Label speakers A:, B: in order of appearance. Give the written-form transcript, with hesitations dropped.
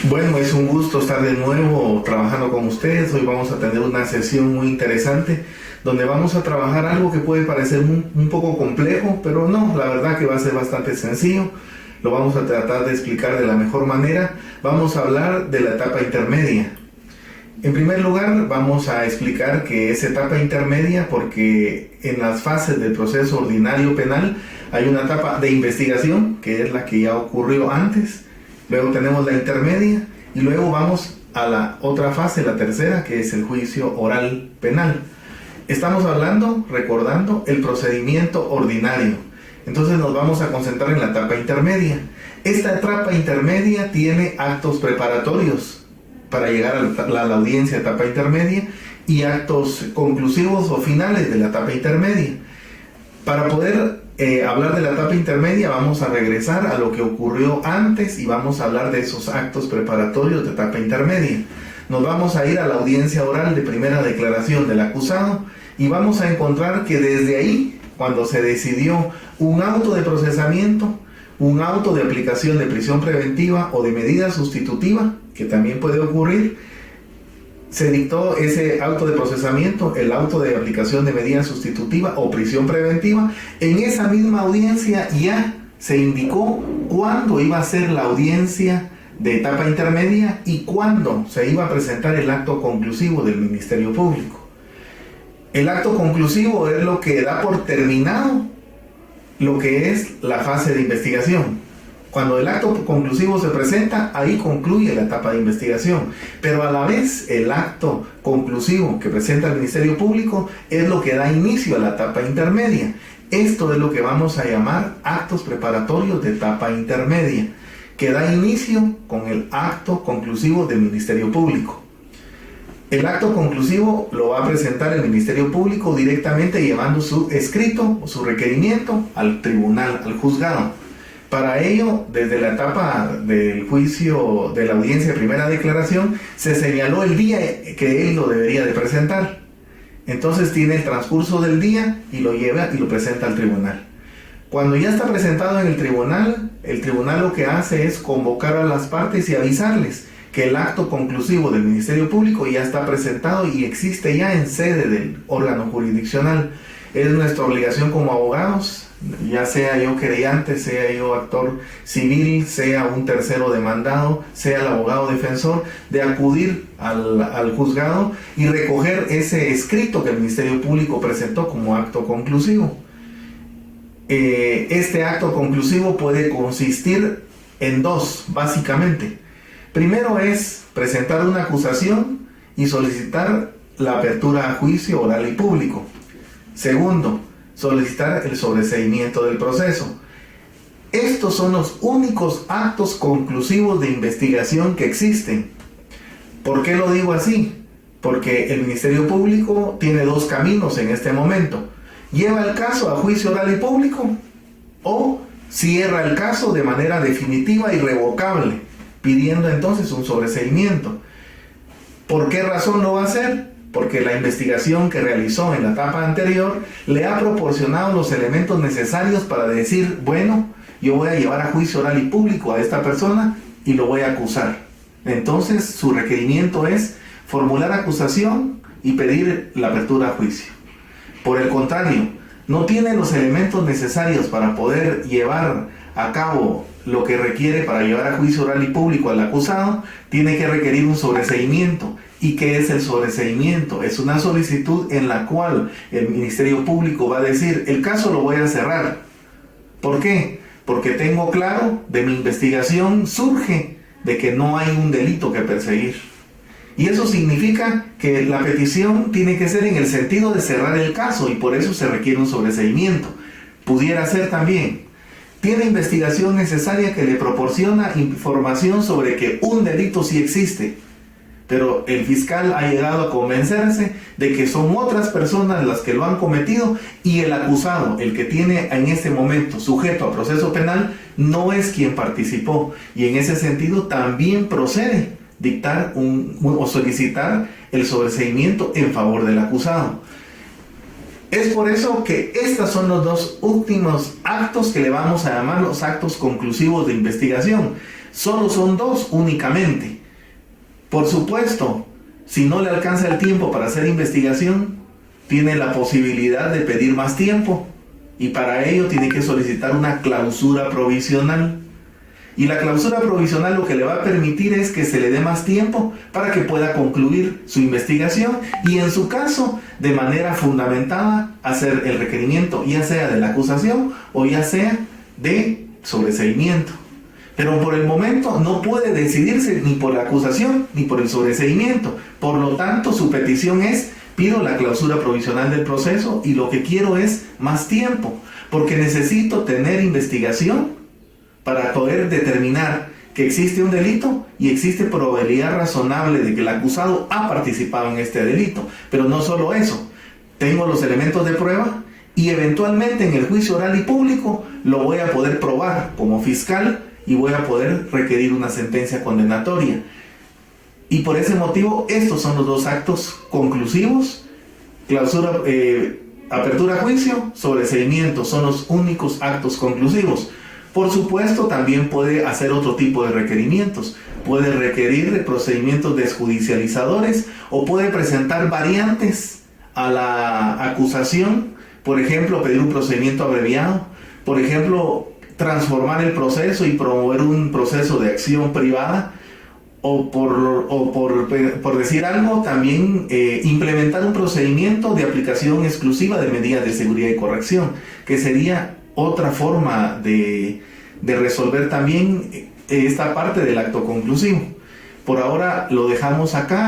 A: Bueno, es un gusto estar de nuevo trabajando con ustedes. Hoy vamos a tener una sesión muy interesante donde vamos a trabajar algo que puede parecer un poco complejo, pero no, la verdad que va a ser bastante sencillo. Lo vamos a tratar de explicar de la mejor manera. Vamos a hablar de la etapa intermedia. En primer lugar, vamos a explicar qué es etapa intermedia porque en las fases del proceso ordinario penal hay una etapa de investigación, que es la que ya ocurrió antes. Luego tenemos la intermedia y luego vamos a la otra fase, la tercera, que es el juicio oral penal. Estamos hablando, recordando, el procedimiento ordinario. Entonces nos vamos a concentrar en la etapa intermedia. Esta etapa intermedia tiene actos preparatorios para llegar a la audiencia etapa intermedia y actos conclusivos o finales de la etapa intermedia. Para poder hablar de la etapa intermedia vamos a regresar a lo que ocurrió antes y vamos a hablar de esos actos preparatorios de etapa intermedia. Nos vamos a ir a la audiencia oral de primera declaración del acusado y vamos a encontrar que desde ahí, cuando se decidió un auto de procesamiento, un auto de aplicación de prisión preventiva o de medida sustitutiva, que también puede ocurrir, se dictó ese auto de procesamiento, el auto de aplicación de medida sustitutiva o prisión preventiva. En esa misma audiencia ya se indicó cuándo iba a ser la audiencia de etapa intermedia y cuándo se iba a presentar el acto conclusivo del Ministerio Público. El acto conclusivo es lo que da por terminado lo que es la fase de investigación. Cuando el acto conclusivo se presenta, ahí concluye la etapa de investigación. Pero a la vez, el acto conclusivo que presenta el Ministerio Público es lo que da inicio a la etapa intermedia. Esto es lo que vamos a llamar actos preparatorios de etapa intermedia, que da inicio con el acto conclusivo del Ministerio Público. El acto conclusivo lo va a presentar el Ministerio Público directamente llevando su escrito o su requerimiento al tribunal, al juzgado. Para ello, desde la etapa del juicio de la audiencia de primera declaración, se señaló el día que él lo debería de presentar. Entonces tiene el transcurso del día y lo lleva y lo presenta al tribunal. Cuando ya está presentado en el tribunal lo que hace es convocar a las partes y avisarles que el acto conclusivo del Ministerio Público ya está presentado y existe ya en sede del órgano jurisdiccional. Es nuestra obligación como abogados, ya sea yo querellante, sea yo actor civil, sea un tercero demandado, sea el abogado defensor, de acudir al juzgado y recoger ese escrito que el Ministerio Público presentó como acto conclusivo. Este acto conclusivo puede consistir en dos, básicamente. Primero es presentar una acusación y solicitar la apertura a juicio oral y público. Segundo, solicitar el sobreseimiento del proceso. Estos son los únicos actos conclusivos de investigación que existen. ¿Por qué lo digo así? Porque el Ministerio Público tiene dos caminos en este momento. Lleva el caso a juicio oral y público o cierra el caso de manera definitiva y irrevocable, pidiendo entonces un sobreseimiento. ¿Por qué razón lo va a hacer? Porque la investigación que realizó en la etapa anterior le ha proporcionado los elementos necesarios para decir, bueno, yo voy a llevar a juicio oral y público a esta persona y lo voy a acusar. Entonces su requerimiento es formular acusación y pedir la apertura a juicio. Por el contrario, no tiene los elementos necesarios para poder llevar a cabo lo que requiere para llevar a juicio oral y público al acusado, tiene que requerir un sobreseimiento. ¿Y qué es el sobreseimiento? Es una solicitud en la cual el Ministerio Público va a decir, el caso lo voy a cerrar. ¿Por qué? Porque tengo claro, de mi investigación surge de que no hay un delito que perseguir. Y eso significa que la petición tiene que ser en el sentido de cerrar el caso y por eso se requiere un sobreseimiento. Pudiera ser también, tiene investigación necesaria que le proporciona información sobre que un delito sí existe, pero el fiscal ha llegado a convencerse de que son otras personas las que lo han cometido y el acusado, el que tiene en este momento sujeto a proceso penal, no es quien participó. Y en ese sentido también procede dictar o solicitar el sobreseimiento en favor del acusado. Es por eso que estos son los dos últimos actos que le vamos a llamar los actos conclusivos de investigación. Solo son 2 únicamente. Por supuesto, si no le alcanza el tiempo para hacer investigación, tiene la posibilidad de pedir más tiempo y para ello tiene que solicitar una clausura provisional. Y la clausura provisional lo que le va a permitir es que se le dé más tiempo para que pueda concluir su investigación y, en su caso, de manera fundamentada, hacer el requerimiento, ya sea de la acusación o ya sea de sobreseimiento. Pero por el momento no puede decidirse ni por la acusación ni por el sobreseimiento. Por lo tanto, su petición es: pido la clausura provisional del proceso y lo que quiero es más tiempo, porque necesito tener investigación para poder determinar que existe un delito y existe probabilidad razonable de que el acusado ha participado en este delito. Pero no solo eso, tengo los elementos de prueba y eventualmente en el juicio oral y público lo voy a poder probar como fiscal y voy a poder requerir una sentencia condenatoria. Y por ese motivo, estos son los 2 actos conclusivos: clausura, apertura a juicio, sobreseimiento, son los únicos actos conclusivos. Por supuesto, también puede hacer otro tipo de requerimientos. Puede requerir de procedimientos desjudicializadores o puede presentar variantes a la acusación. Por ejemplo, pedir un procedimiento abreviado. Por ejemplo, transformar el proceso y promover un proceso de acción privada. O por decir algo, también implementar un procedimiento de aplicación exclusiva de medidas de seguridad y corrección, que sería otra forma de resolver también esta parte del acto conclusivo. Por ahora lo dejamos acá.